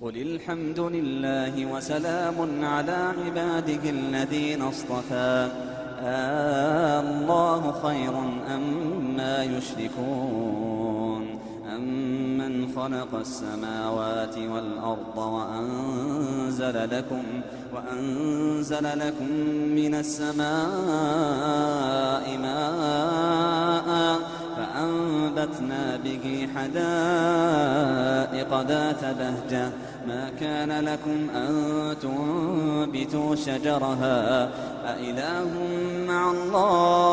قل الحمد لله وسلام على عباده الذين اصطفى الله خير أما يشركون أمن خلق السماوات والأرض وأنزل لكم من السماء ماء فأنبتنا به حدائق ذات بهجة ما كان لكم أن تنبتوا شجرها أإله مع الله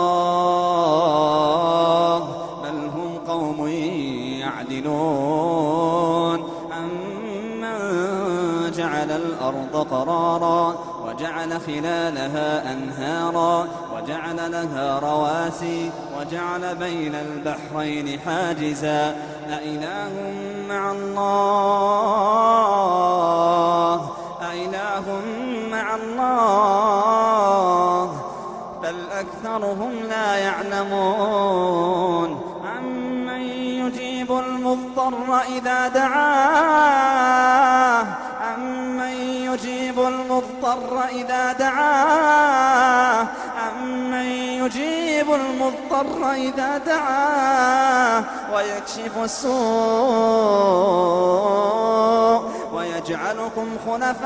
بل هم قوم يعدلون أمن جعل الأرض قرارا وجعل خلالها أنهارا وجعل لها رواسي وجعل بين البحرين حاجزا أإله مع الله بل أكثرهم لا يعلمون أمن يجيب المضطر إذا دعاه أمن يجيب المضطر إذا دعاه ويكشف السوء ويجعلكم خلفاء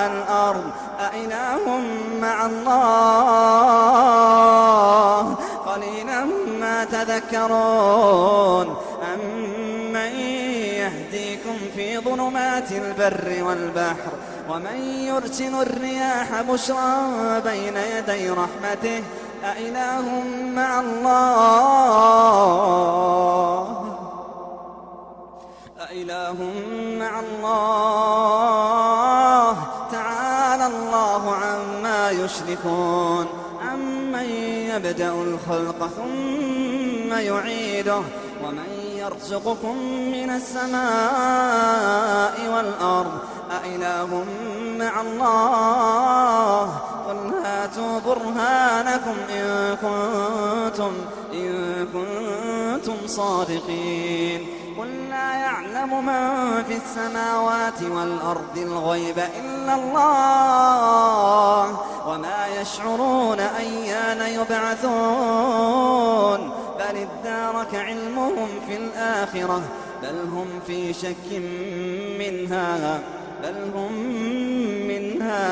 الأرض أإله مع الله قليلا ما تذكرون أمن يهديكم في ظلمات البر والبحر ومن يرسل الرياح بشرا بين يدي رحمته أإله مع الله تعالى الله عما يشركون أمن يبدأ الخلق ثم يعيده ومن يرزقكم من السماء والأرض أإله مع الله قل هاتوا برهانكم إن كنتم صادقين قل لا يعلم من في السماوات والأرض الغيب إلا الله وما يشعرون أيان يبعثون بل ادارك علمهم في الآخرة بل هم في شك منها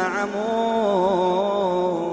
عمون